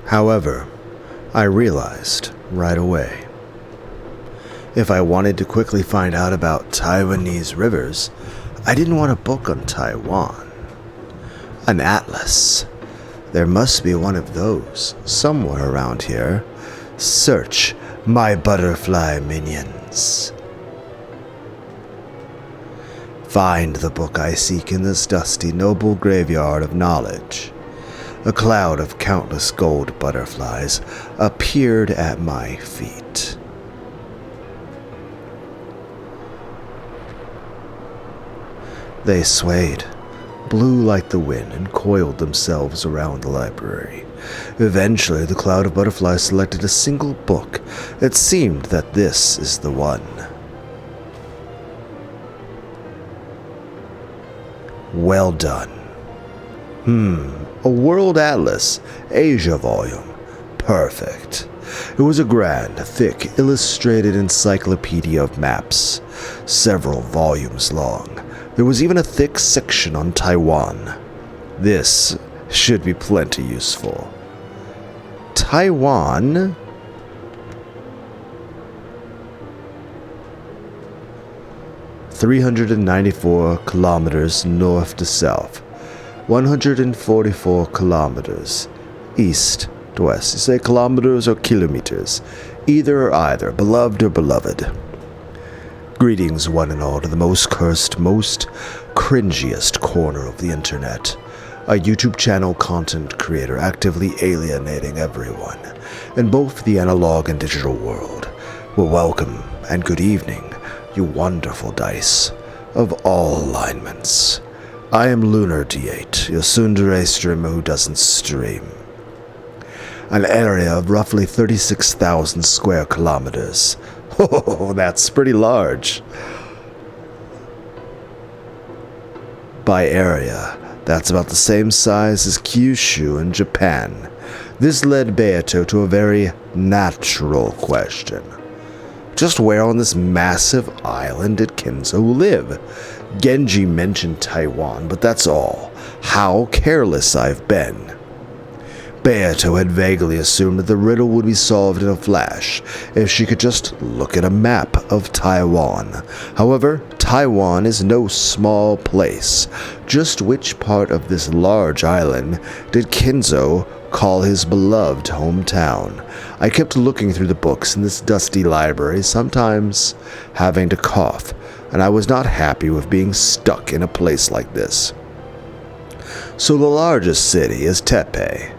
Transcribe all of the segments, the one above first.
However, I realized right away, if I wanted to quickly find out about Taiwanese rivers, I didn't want a book on Taiwan. An atlas. There must be one of those somewhere around here. Search, my butterfly minions. Find the book I seek in this dusty, noble graveyard of knowledge. A cloud of countless gold butterflies appeared at my feet. They swayed, blew like the wind, and coiled themselves around the library. Eventually, the cloud of butterflies selected a single book. It seemed that this is the one. Well done. A World Atlas, Asia volume. Perfect. It was a grand, thick, illustrated encyclopedia of maps, several volumes long. There was even a thick section on Taiwan. This should be plenty useful. Taiwan? "394 kilometers north to south, 144 kilometers east to west." You say kilometers or kilometers? Either or either, beloved or beloved. Greetings, one and all, to the most cursed, most cringiest corner of the internet. A YouTube channel content creator actively alienating everyone in both the analog and digital world. Well, welcome and good evening, you wonderful dice of all alignments. I am Lunar D8, your tsundere streamer who doesn't stream. An area of roughly 36,000 square kilometers. Oh, that's pretty large. By area, that's about the same size as Kyushu in Japan. This led Beato to a very natural question. Just where on this massive island did Kenzo live? Genji mentioned Taiwan, but that's all. How careless I've been. Beato had vaguely assumed that the riddle would be solved in a flash if she could just look at a map of Taiwan. However, Taiwan is no small place. Just which part of this large island did Kenzo call his beloved hometown? I kept looking through the books in this dusty library, sometimes having to cough, and I was not happy with being stuck in a place like this. So the largest city is Tepe.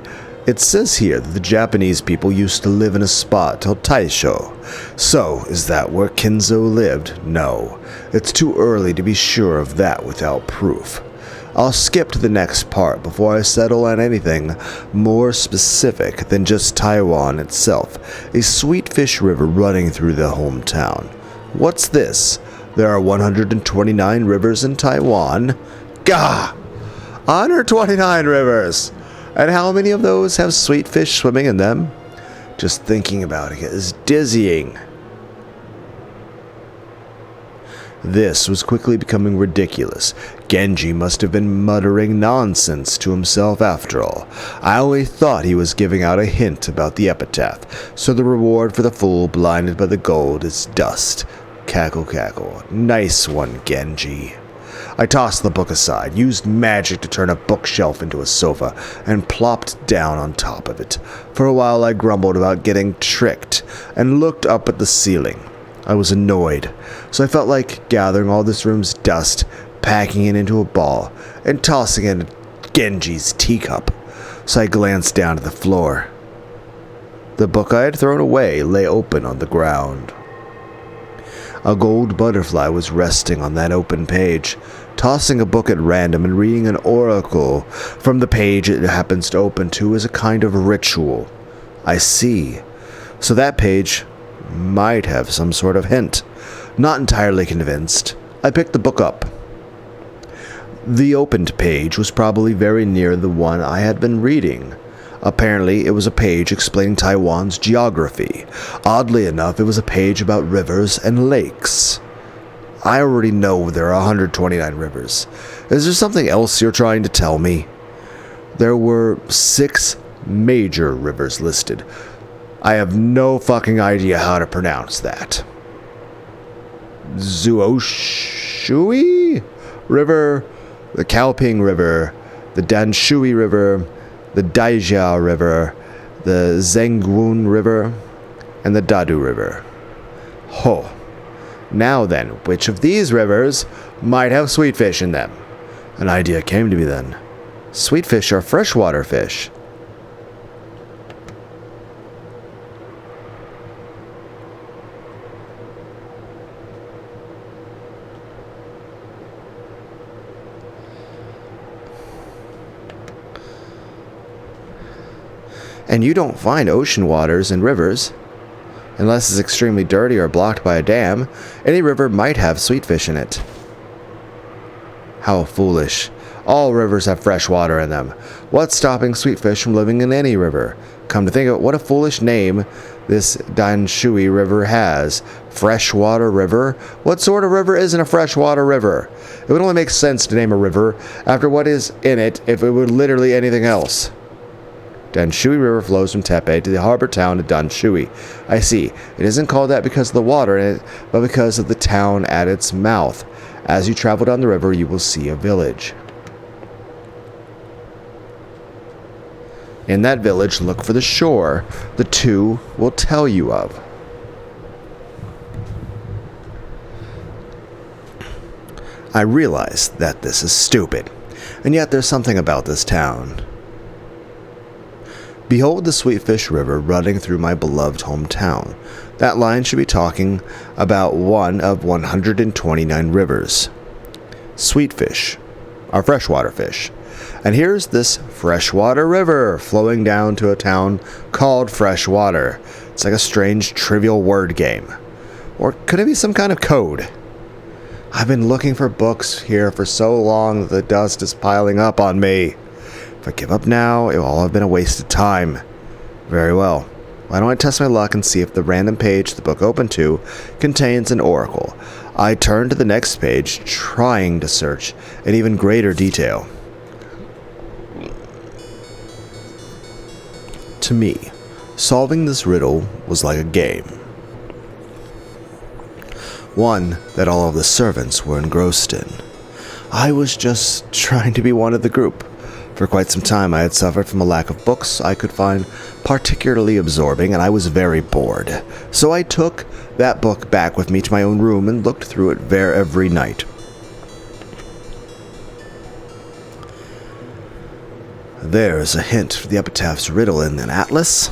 It says here that the Japanese people used to live in a spot called Taisho. So, is that where Kenzo lived? No. It's too early to be sure of that without proof. I'll skip to the next part before I settle on anything more specific than just Taiwan itself, a sweet fish river running through the hometown. What's this? There are 129 rivers in Taiwan? Gah! 129 rivers! And how many of those have sweet fish swimming in them? Just thinking about it is dizzying. This was quickly becoming ridiculous. Genji must have been muttering nonsense to himself after all. I only thought he was giving out a hint about the epitaph, so the reward for the fool blinded by the gold is dust. Cackle cackle. Nice one, Genji. I tossed the book aside, used magic to turn a bookshelf into a sofa, and plopped down on top of it. For a while I grumbled about getting tricked, and looked up at the ceiling. I was annoyed, so I felt like gathering all this room's dust, packing it into a ball, and tossing it in Genji's teacup. So I glanced down at the floor. The book I had thrown away lay open on the ground. A gold butterfly was resting on that open page. Tossing a book at random and reading an oracle from the page it happens to open to is a kind of ritual. I see. So that page might have some sort of hint. Not entirely convinced, I picked the book up. The opened page was probably very near the one I had been reading. Apparently, it was a page explaining Taiwan's geography. Oddly enough, it was a page about rivers and lakes. I already know there are 129 rivers. Is there something else you're trying to tell me? There were 6 major rivers listed. I have no fucking idea how to pronounce that. Zuoshui River, the Kaoping River, the Danshui River, the Daijia River, the Zhengwun River, and the Dadu River. Ho. Now then, which of these rivers might have sweet fish in them? An idea came to me then. Sweet fish are freshwater fish. And you don't find ocean waters in rivers. Unless it's extremely dirty or blocked by a dam, any river might have sweet fish in it. How foolish. All rivers have fresh water in them. What's stopping sweet fish from living in any river? Come to think of it, what a foolish name this Danshui River has. Freshwater river? What sort of river isn't a freshwater river? It would only make sense to name a river after what is in it if it were literally anything else. Danshui River flows from Tepe to the harbor town of Danshui. I see. It isn't called that because of the water in it, but because of the town at its mouth. As you travel down the river, you will see a village. In that village, look for the shore the two will tell you of. I realize that this is stupid, and yet there's something about this town. Behold the Sweetfish River running through my beloved hometown. That line should be talking about one of 129 rivers. Sweetfish are freshwater fish. And here's this freshwater river flowing down to a town called Freshwater. It's like a strange, trivial word game. Or could it be some kind of code? I've been looking for books here for so long that the dust is piling up on me. If I give up now, it will all have been a waste of time. Very well. Why don't I test my luck and see if the random page the book opened to contains an oracle? I turn to the next page, trying to search in even greater detail. To me, solving this riddle was like a game. One that all of the servants were engrossed in. I was just trying to be one of the group. For quite some time I had suffered from a lack of books I could find particularly absorbing, and I was very bored. So I took that book back with me to my own room and looked through it every night. There's a hint for the epitaph's riddle in an atlas.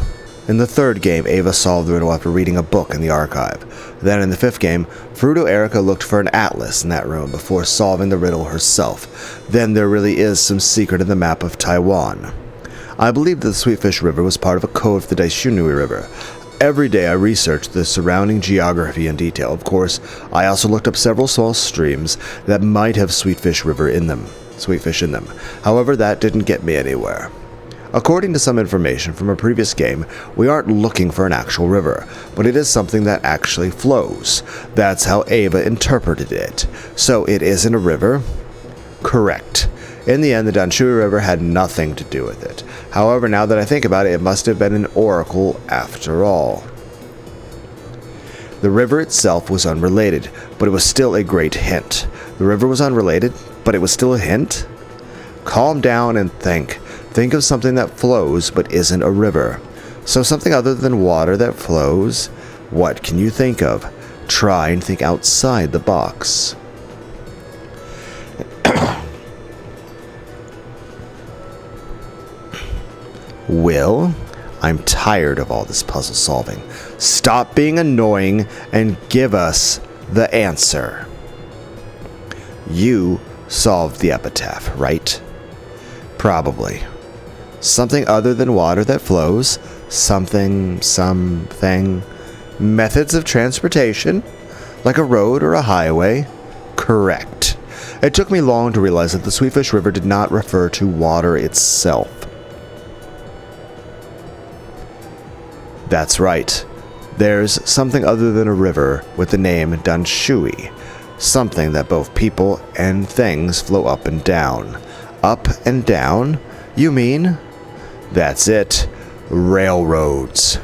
In the third game, Ava solved the riddle after reading a book in the archive. Then in the fifth game, Fruto Erica looked for an atlas in that room before solving the riddle herself. Then there really is some secret in the map of Taiwan. I believe that the Sweetfish River was part of a code for the Daishinui River. Every day I researched the surrounding geography in detail. Of course, I also looked up several small streams that might have Sweetfish in them. However, that didn't get me anywhere. According to some information from a previous game, we aren't looking for an actual river, but it is something that actually flows. That's how Ava interpreted it. So it isn't a river? Correct. In the end, the Danshui River had nothing to do with it. However, now that I think about it, it must have been an oracle after all. The river itself was unrelated, but it was still a great hint. The river was unrelated, but it was still a hint? Calm down and think. Think of something that flows but isn't a river. So something other than water that flows? What can you think of? Try and think outside the box. Will, I'm tired of all this puzzle solving. Stop being annoying and give us the answer. You solved the epitaph, right? Probably. Something other than water that flows? Something. Methods of transportation? Like a road or a highway? Correct. It took me long to realize that the Sweetfish River did not refer to water itself. That's right. There's something other than a river with the name Danshui. Something that both people and things flow up and down. Up and down? You mean? That's it. Railroads.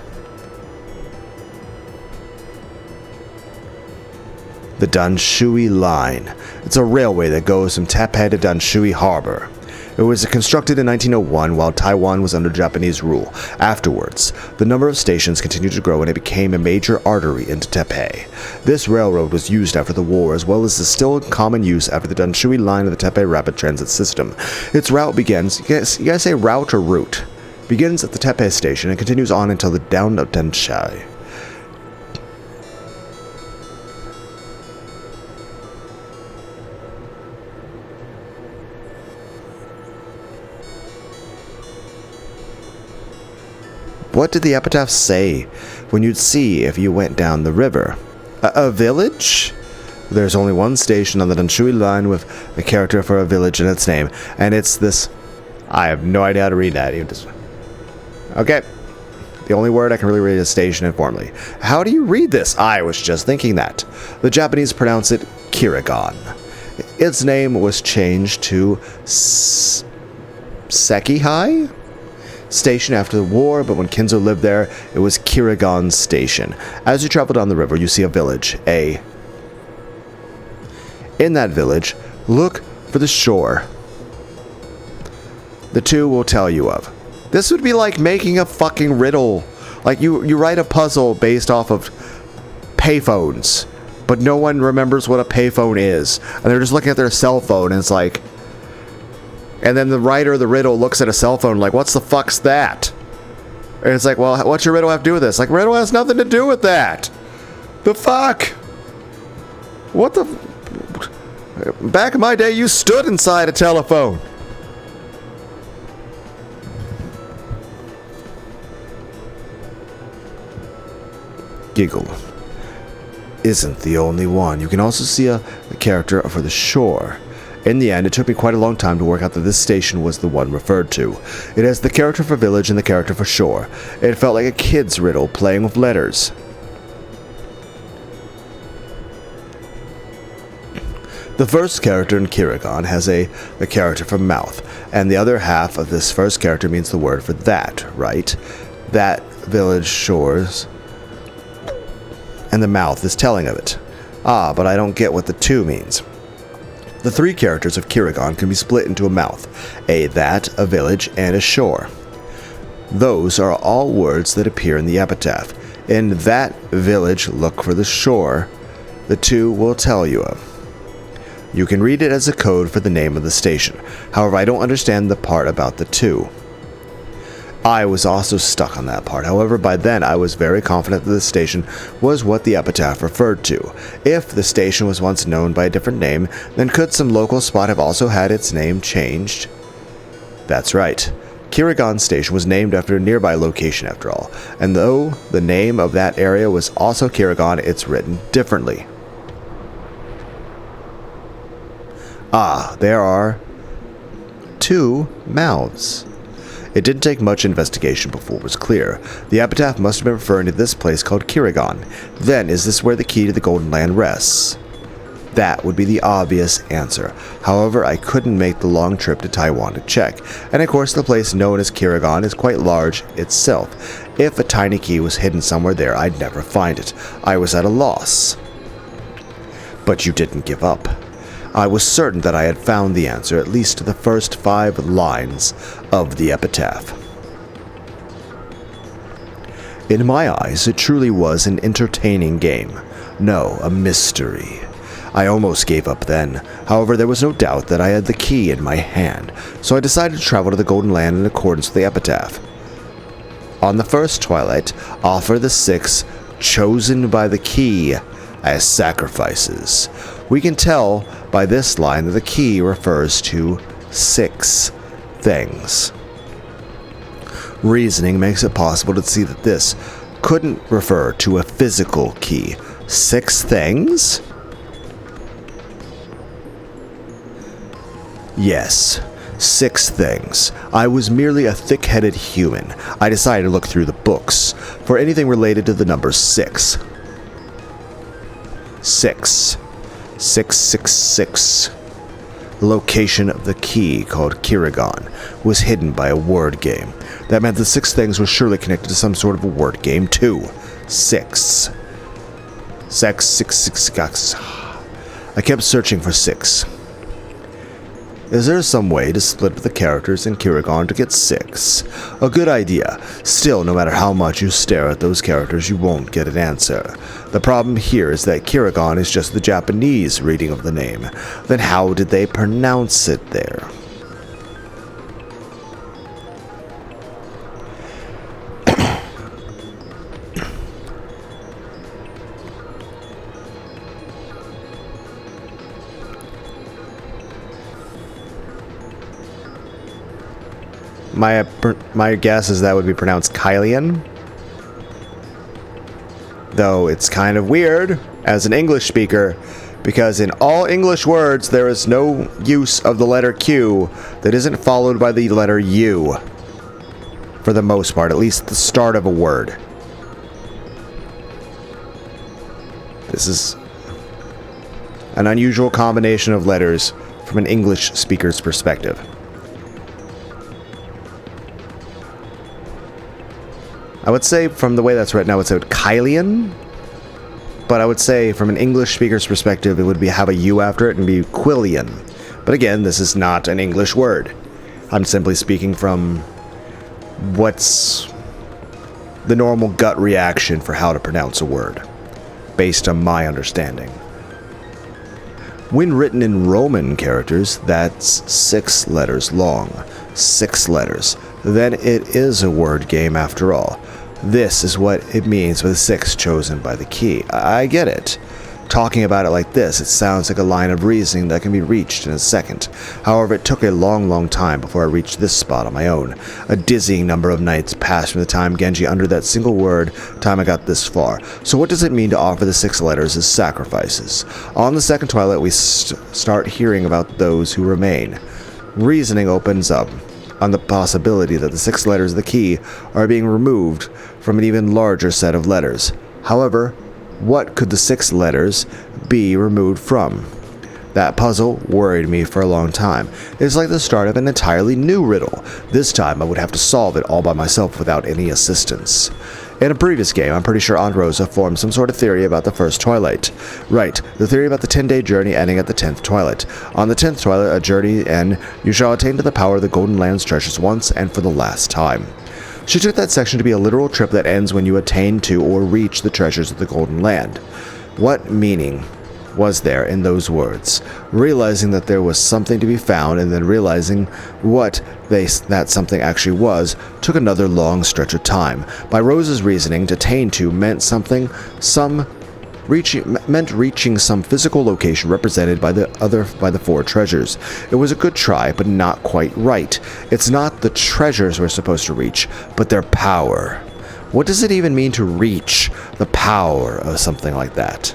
The Danshui Line. It's a railway that goes from Taipei to Danshui Harbor. It was constructed in 1901 while Taiwan was under Japanese rule. Afterwards, the number of stations continued to grow and it became a major artery into Taipei. This railroad was used after the war as well as is still in common use after the Danshui Line of the Taipei Rapid Transit System. Its route begins, you guys say route or route? Begins at the Taipei station and continues on until the down of Danshai. What did the epitaph say when you'd see if you went down the river? A village? There's only one station on the Danshui Line with a character for a village in its name, and it's this... I have no idea how to read that. Okay. The only word I can really read is station informally. How do you read this? I was just thinking that. The Japanese pronounce it Kirigan. Its name was changed to Sekihai Station after the war, but when Kinzo lived there, it was Kirigan Station. As you travel down the river, you see a village, In that village, look for the shore. The two will tell you of. This would be like making a fucking riddle. Like you write a puzzle based off of payphones, but no one remembers what a payphone is. And they're just looking at their cell phone and it's like... And then the writer of the riddle looks at a cell phone like, what's the fuck's that? And it's like, well, what's your riddle have to do with this? Like, riddle has nothing to do with that. The fuck? What the... Back in my day, you stood inside a telephone. Giggle. Isn't the only one. You can also see a character for the shore. In the end, it took me quite a long time to work out that this station was the one referred to. It has the character for village and the character for shore. It felt like a kid's riddle playing with letters. The first character in Kirigan has a character for mouth, and the other half of this first character means the word for that, right? That village shores, and the mouth is telling of it. Ah, but I don't get what the two means. The three characters of Kirigan can be split into a mouth, a that, a village, and a shore. Those are all words that appear in the epitaph. In that village, look for the shore. The two will tell you of. You can read it as a code for the name of the station. However, I don't understand the part about the two. I was also stuck on that part. However, by then I was very confident that the station was what the epitaph referred to. If the station was once known by a different name, then could some local spot have also had its name changed? That's right. Kirigan Station was named after a nearby location after all, and though the name of that area was also Kirigan, it's written differently. Ah, there are two mouths. It didn't take much investigation before it was clear. The epitaph must have been referring to this place called Kirigan. Then, is this where the key to the Golden Land rests? That would be the obvious answer. However, I couldn't make the long trip to Taiwan to check. And of course, the place known as Kirigan is quite large itself. If a tiny key was hidden somewhere there, I'd never find it. I was at a loss. But you didn't give up. I was certain that I had found the answer, at least to the first 5 lines of the epitaph. In my eyes, it truly was an entertaining game. No, a mystery. I almost gave up then. However, there was no doubt that I had the key in my hand, so I decided to travel to the Golden Land in accordance with the epitaph. On the first twilight, offer the 6 chosen by the key as sacrifices. We can tell by this line that the key refers to 6 things. Reasoning makes it possible to see that this couldn't refer to a physical key. 6 things? Yes, 6 things. I was merely a thick-headed human. I decided to look through the books for anything related to the number 6. 6. 666. The location of the key, called Kiragon, was hidden by a word game. That meant the 6 things were surely connected to some sort of a word game too. 6. Sex, 6. I kept searching for 6. Is there some way to split the characters in Kiragon to get 6? A good idea. Still, no matter how much you stare at those characters, you won't get an answer. The problem here is that Kiragon is just the Japanese reading of the name. Then how did they pronounce it there? My guess is that would be pronounced Kylian. Though it's kind of weird as an English speaker, because in all English words there is no use of the letter Q that isn't followed by the letter U. For the most part, at least at the start of a word. This is an unusual combination of letters from an English speaker's perspective. I would say from the way that's written, I would say Kylian. But I would say from an English speaker's perspective, it would be have a U after it and be Quillian. But again, this is not an English word. I'm simply speaking from what's the normal gut reaction for how to pronounce a word, based on my understanding. When written in Roman characters, that's 6 letters long. 6 letters. Then it is a word game after all. This is what it means with 6 chosen by the key. I get it. Talking about it like this, it sounds like a line of reasoning that can be reached in a second. However, it took a long time before I reached this spot on my own. A dizzying number of nights passed from the time Genji uttered that single word, time I got this far. So what does it mean to offer the 6 letters as sacrifices? On the second twilight, we start hearing about those who remain. Reasoning opens up on the possibility that the 6 letters of the key are being removed from an even larger set of letters. However, what could the 6 letters be removed from? That puzzle worried me for a long time. It's like the start of an entirely new riddle. This time I would have to solve it all by myself without any assistance. In a previous game, I'm pretty sure Aunt Rosa formed some sort of theory about the first twilight. Right, the theory about the 10-day journey ending at the 10th twilight. On the 10th twilight, a journey end, you shall attain to the power of the Golden Land's treasures once and for the last time. She took that section to be a literal trip that ends when you attain to or reach the treasures of the Golden Land. What meaning was there in those words? Realizing that there was something to be found and then realizing what that something actually was took another long stretch of time. By Rose's reasoning, to attain to meant reaching some physical location represented by the 4 treasures. It was a good try, but not quite right. It's not the treasures we're supposed to reach, but their power. What does it even mean to reach the power of something like that?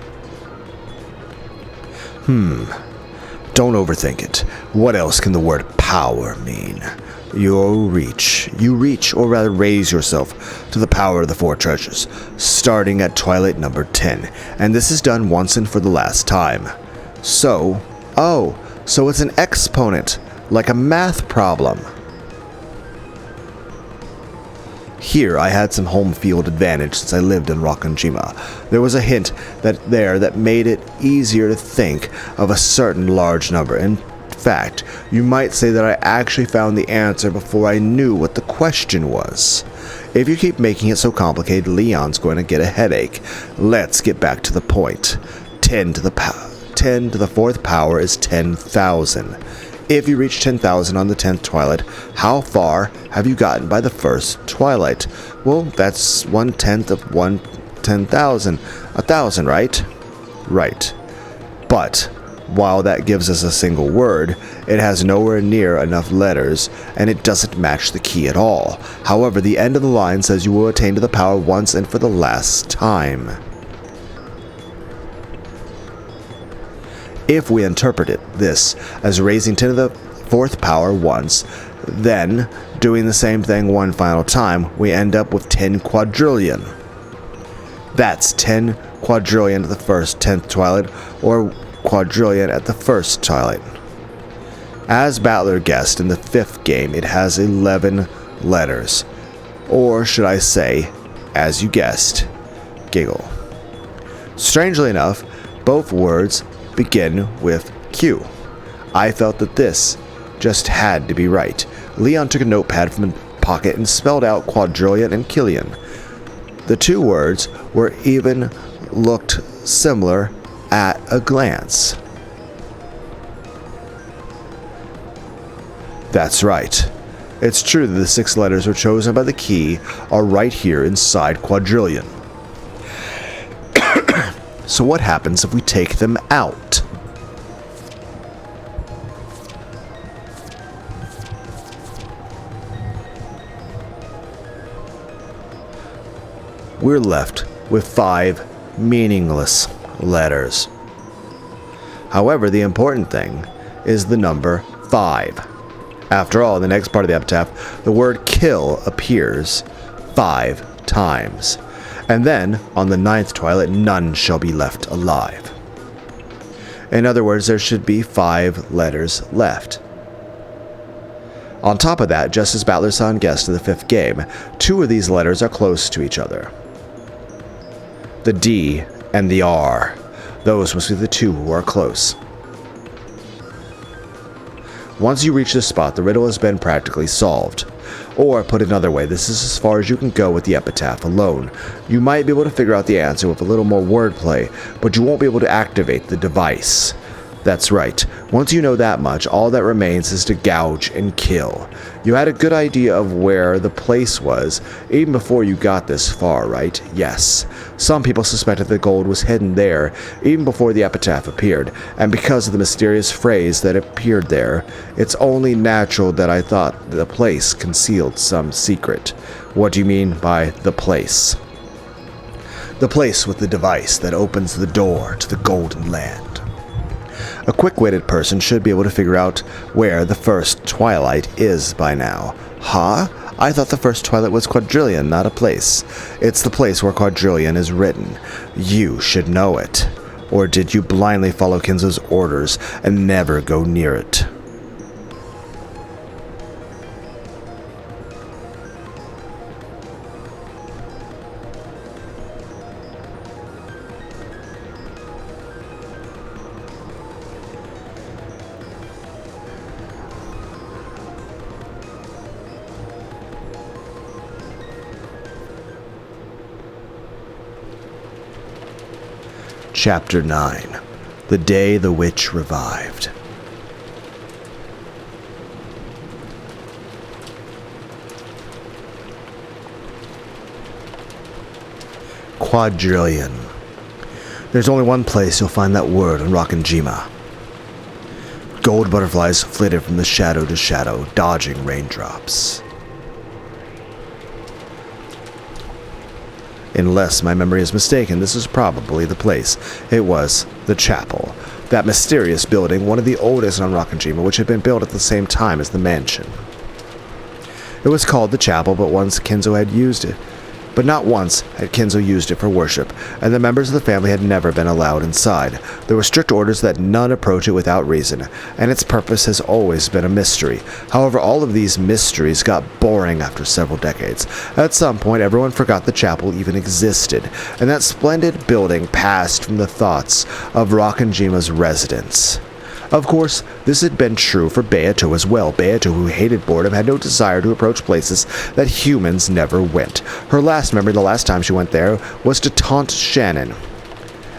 Don't overthink it. What else can the word power mean? You reach, or rather raise yourself to the power of the 4 treasures, starting at twilight number 10, and this is done once and for the last time. So it's an exponent, like a math problem. Here, I had some home field advantage since I lived in Rakanjima. There was a hint that made it easier to think of a certain large number. In fact, you might say that I actually found the answer before I knew what the question was. If you keep making it so complicated, Leon's going to get a headache. Let's get back to the point. 10 to the 4th power is 10,000. If you reach 10,000 on the 10th twilight, how far have you gotten by the first twilight? Well, that's 1/10 of 10,000. 1,000, right? Right. But while that gives us a single word, it has nowhere near enough letters, and it doesn't match the key at all. However, the end of the line says you will attain to the power once and for the last time. If we interpret this as raising 10 to the 4th power once, then doing the same thing one final time, we end up with 10 quadrillion. That's 10 quadrillion at the 10th twilight, or quadrillion at the first twilight. As Battler guessed, in the 5th game, it has 11 letters. Or should I say, as you guessed, giggle. Strangely enough, both words begin with Q. I felt that this just had to be right. Leon took a notepad from his pocket and spelled out quadrillion and killian. The two words were even looked similar at a glance. That's right. It's true that the 6 letters were chosen by the key are right here inside quadrillion. So what happens if we take them out? We're left with 5 meaningless letters. However, the important thing is the number 5. After all, in the next part of the epitaph, the word kill appears 5 times. And then, on the 9th twilight, none shall be left alive. In other words, there should be 5 letters left. On top of that, just as Battler-san guessed in the 5th game, 2 of these letters are close to each other. The D and the R. Those must be the 2 who are close. Once you reach this spot, the riddle has been practically solved. Or, put another way, this is as far as you can go with the epitaph alone. You might be able to figure out the answer with a little more wordplay, but you won't be able to activate the device. That's right. Once you know that much, all that remains is to gouge and kill. You had a good idea of where the place was, even before you got this far, right? Yes. Some people suspected the gold was hidden there, even before the epitaph appeared, and because of the mysterious phrase that appeared there, it's only natural that I thought the place concealed some secret. What do you mean by the place? The place with the device that opens the door to the Golden Land. A quick-witted person should be able to figure out where the first twilight is by now. Huh? I thought the first twilight was quadrillion, not a place. It's the place where quadrillion is written. You should know it. Or did you blindly follow Kinzo's orders and never go near it? Chapter 9. The Day the Witch Revived. Quadrillion. There's only one place you'll find that word in Rakanjima. Gold butterflies flitted from the shadow to shadow, dodging raindrops. Unless my memory is mistaken, this is probably the place. It was the chapel. That mysterious building, one of the oldest on Rakanjima, which had been built at the same time as the mansion. It was called the chapel, but once Kinzo had used it. But not once had Kinzo used it for worship, and the members of the family had never been allowed inside. There were strict orders that none approach it without reason, and its purpose has always been a mystery. However, all of these mysteries got boring after several decades. At some point, everyone forgot the chapel even existed, and that splendid building passed from the thoughts of Rakanjima's residents. Of course, this had been true for Beato as well. Beato, who hated boredom, had no desire to approach places that humans never went. Her last memory the last time she went there was to taunt Shannon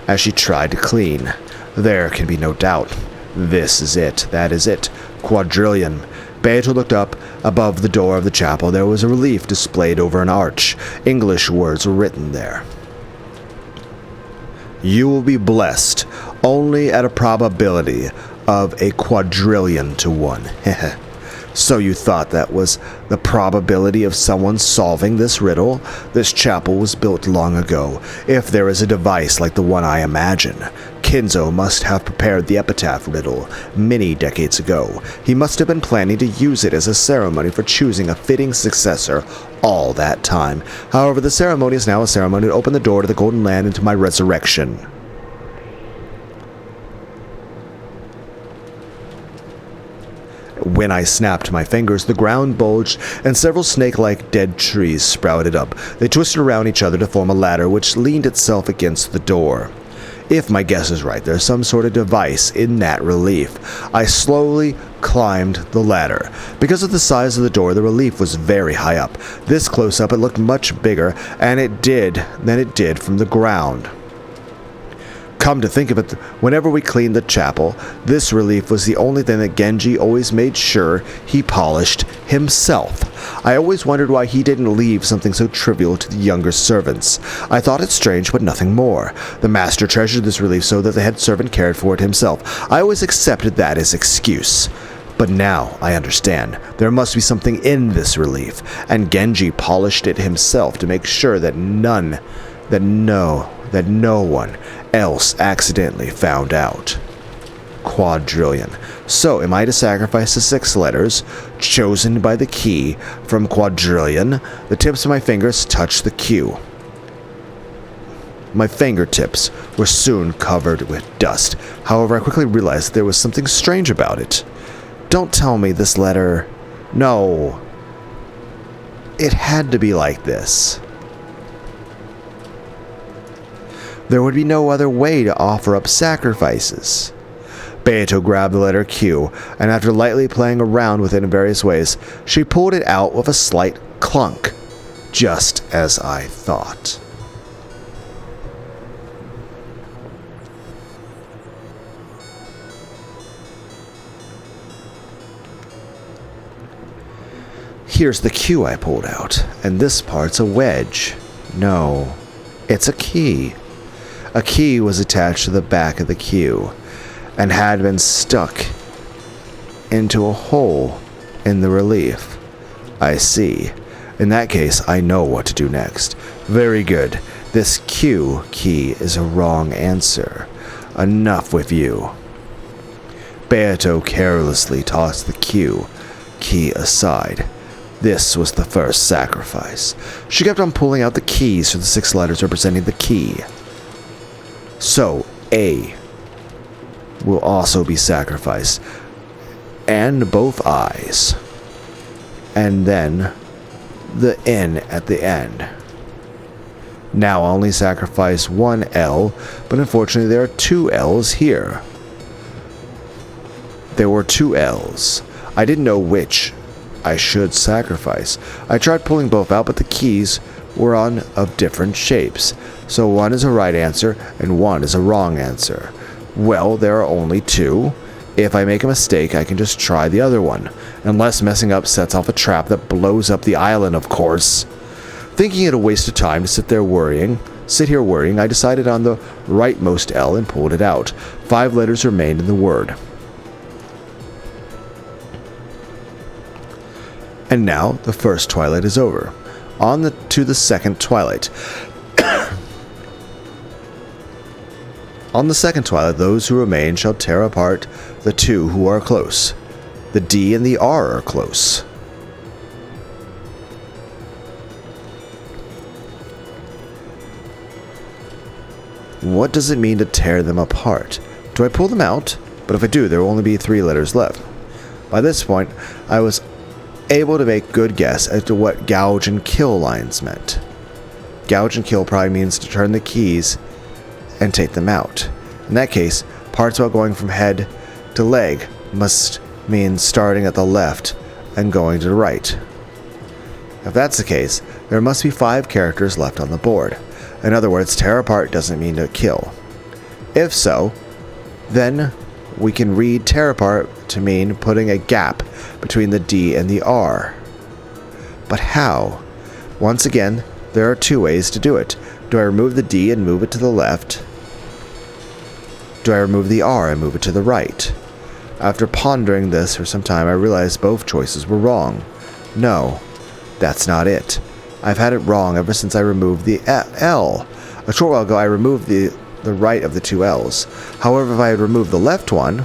as she tried to clean. There can be no doubt. This is it. That is it. Quadrillion. Beato looked up. Above the door of the chapel there was a relief displayed over an arch. English words were written there. You will be blessed only at a probability of a quadrillion to 1. So you thought that was the probability of someone solving this riddle? This chapel was built long ago. If there is a device like the one I imagine, Kinzo must have prepared the epitaph riddle many decades ago. He must have been planning to use it as a ceremony for choosing a fitting successor all that time. However, the ceremony is now a ceremony to open the door to the Golden Land and to my resurrection. When I snapped my fingers, the ground bulged and several snake-like dead trees sprouted up. They twisted around each other to form a ladder which leaned itself against the door. If my guess is right, there's some sort of device in that relief. I slowly climbed the ladder. Because of the size of the door, the relief was very high up. This close up, it looked much bigger than it did from the ground. Come to think of it, whenever we cleaned the chapel, this relief was the only thing that Genji always made sure he polished himself. I always wondered why he didn't leave something so trivial to the younger servants. I thought it strange, but nothing more. The master treasured this relief so that the head servant cared for it himself. I always accepted that as excuse. But now I understand. There must be something in this relief, and Genji polished it himself to make sure that no one else accidentally found out. Quadrillion. So, am I to sacrifice the 6 letters chosen by the key from quadrillion? The tips of my fingers touched the Q. My fingertips were soon covered with dust. However, I quickly realized there was something strange about it. Don't tell me this letter... No. It had to be like this. There would be no other way to offer up sacrifices. Beato grabbed the letter Q, and after lightly playing around with it in various ways, she pulled it out with a slight clunk, just as I thought. Here's the Q I pulled out, and this part's a wedge. No, it's a key. A key was attached to the back of the Q and had been stuck into a hole in the relief. I see. In that case, I know what to do next. Very good. This Q key is a wrong answer. Enough with you. Beato carelessly tossed the Q key aside. This was the first sacrifice. She kept on pulling out the keys for the 6 letters representing the key. So, A will also be sacrificed, and both I's, and then the N at the end. Now I only sacrifice one L, but unfortunately there are 2 L's here. There were 2 L's. I didn't know which I should sacrifice. I tried pulling both out, but the keys were of different shapes. So one is a right answer, and one is a wrong answer. Well, there are only 2. If I make a mistake, I can just try the other one. Unless messing up sets off a trap that blows up the island, of course. Thinking it a waste of time to sit here worrying, I decided on the rightmost L and pulled it out. 5 letters remained in the word. And now, the first twilight is over. On to the second twilight. On the second twilight, those who remain shall tear apart the 2 who are close. The D and the R are close. What does it mean to tear them apart? Do I pull them out? But if I do, there will only be 3 letters left. By this point, I was able to make good guess as to what gouge and kill lines meant. Gouge and kill probably means to turn the keys and take them out. In that case, parts about going from head to leg must mean starting at the left and going to the right. If that's the case, there must be 5 characters left on the board. In other words, tear apart doesn't mean to kill. If so, then we can read tear apart to mean putting a gap between the D and the R. But how? Once again, there are 2 ways to do it. Do I remove the D and move it to the left? Do I remove the R and move it to the right? After pondering this for some time, I realized both choices were wrong. No, that's not it. I've had it wrong ever since I removed the L. A short while ago, I removed the right of the 2 L's. However, if I had removed the left one,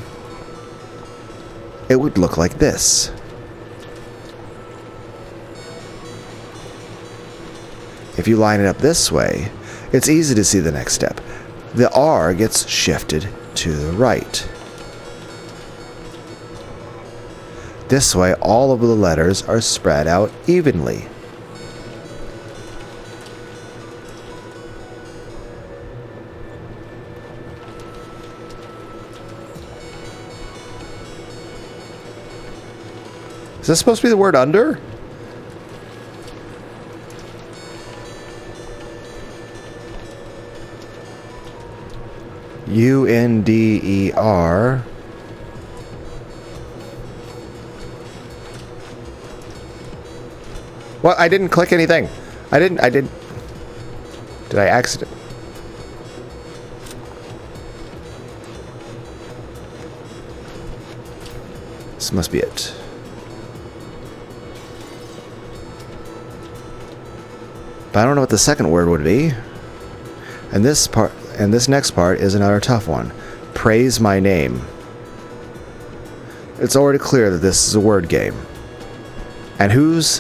it would look like this. If you line it up this way, it's easy to see the next step. The R gets shifted to the right. This way, all of the letters are spread out evenly. Is this supposed to be the word under? U-N-D-E-R. Well, I didn't click anything. I didn't. Did I accident? This must be it. But I don't know what the second word would be. And this next part is another tough one. Praise my name. It's already clear that this is a word game. And those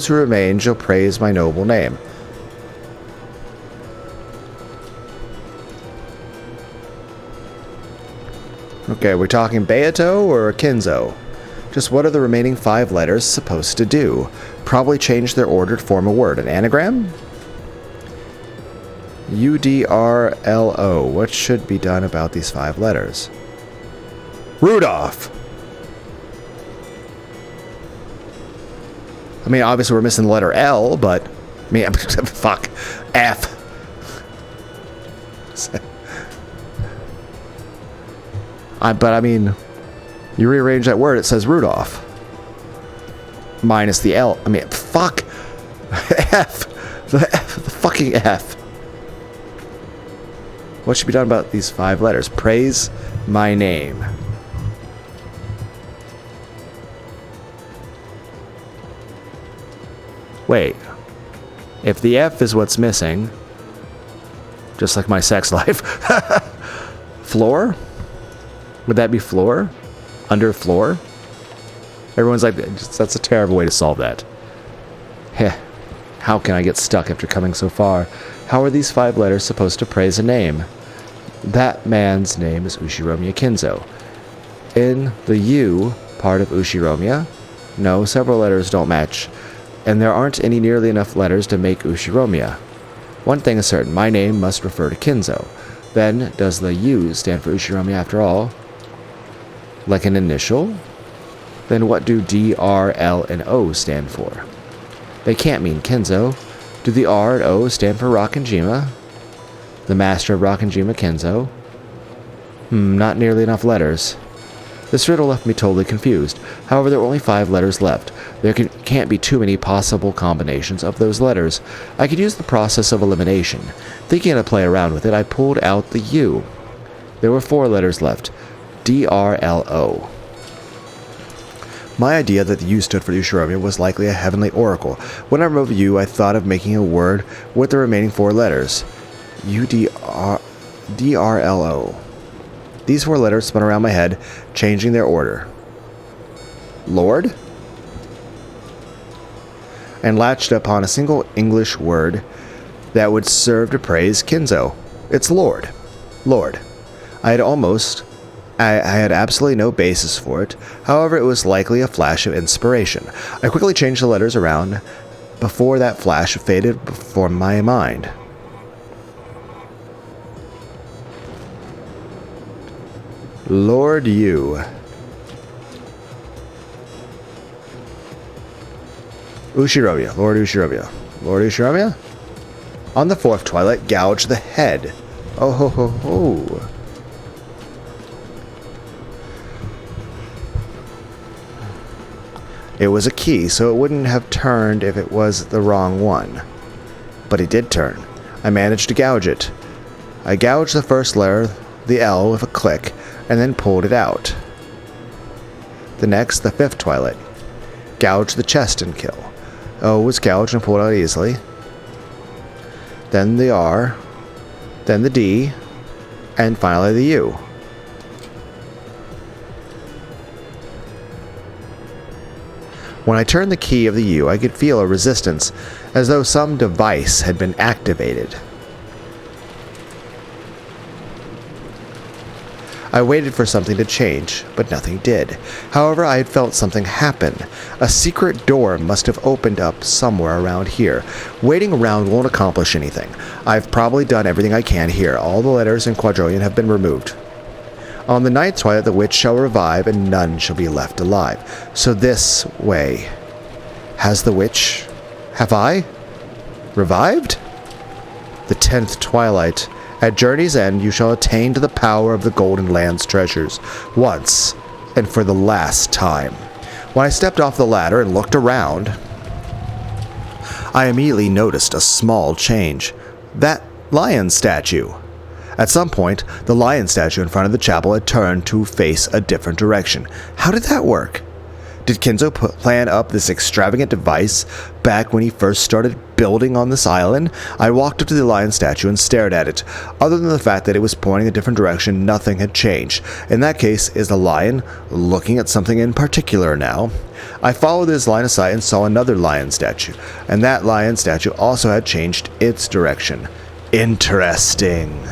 who remain shall praise my noble name. Okay, we're talking Beato or Kinzo? Just what are the remaining 5 letters supposed to do? Probably change their order to form a word. An anagram? U-D-R-L-O. What should be done about these 5 letters? Rudolph! I mean, obviously we're missing the letter L, but... I mean, fuck. F. But, I mean... You rearrange that word, it says Rudolph. Minus the L. I mean, fuck. F. The fucking F. What should be done about these 5 letters? Praise my name. Wait. If the F is what's missing, just like my sex life, floor? Would that be floor? Under floor? Everyone's like, that's a terrible way to solve that. Heh. How can I get stuck after coming so far? How are these 5 letters supposed to praise a name? That man's name is Ushiromiya Kinzo. In the U part of Ushiromiya, no, several letters don't match, and there aren't any nearly enough letters to make Ushiromiya. One thing is certain, my name must refer to Kinzo. Then, does the U stand for Ushiromiya after all? Like an initial? Then what do D, R, L, and O stand for? They can't mean Kinzo. Do the R and O stand for Rakanjima? The master of Rakanjima Kinzo? Not nearly enough letters. This riddle left me totally confused. However, there are only 5 letters left. There can't be too many possible combinations of those letters. I could use the process of elimination. Thinking to play around with it, I pulled out the U. There were 4 letters left. D-R-L-O. My idea that the U stood for Ushiromiya was likely a heavenly oracle. When I removed U, I thought of making a word with the remaining 4 letters. U-D-R-L-O. These 4 letters spun around my head, changing their order. Lord? And latched upon a single English word that would serve to praise Kinzo. It's Lord. Lord. I had absolutely no basis for it. However, it was likely a flash of inspiration. I quickly changed the letters around before that flash faded from my mind. Lord U. Ushiromiya. Lord Ushiromiya. Lord Ushiromiya? On the 4th twilight, gouge the head. Oh ho ho ho. It was a key, so it wouldn't have turned if it was the wrong one. But it did turn. I managed to gouge it. I gouged the first letter, the L, with a click, and then pulled it out. The next, the 5th twilight. Gouge the chest and kill. O was gouged and pulled out easily. Then the R, then the D, and finally the U. When I turned the key of the U, I could feel a resistance, as though some device had been activated. I waited for something to change, but nothing did. However, I had felt something happen. A secret door must have opened up somewhere around here. Waiting around won't accomplish anything. I've probably done everything I can here. All the letters in quadrillion have been removed. On the ninth twilight, the witch shall revive, and none shall be left alive. So this way. Has the witch... have I? Revived? The 10th twilight. At journey's end, you shall attain to the power of the Golden Land's treasures, once and for the last time. When I stepped off the ladder and looked around, I immediately noticed a small change. That lion statue. At some point, the lion statue in front of the chapel had turned to face a different direction. How did that work? Did Kinzo plan up this extravagant device back when he first started building on this island? I walked up to the lion statue and stared at it. Other than the fact that it was pointing a different direction, nothing had changed. In that case, is the lion looking at something in particular now? I followed this line of sight and saw another lion statue, and that lion statue also had changed its direction. Interesting.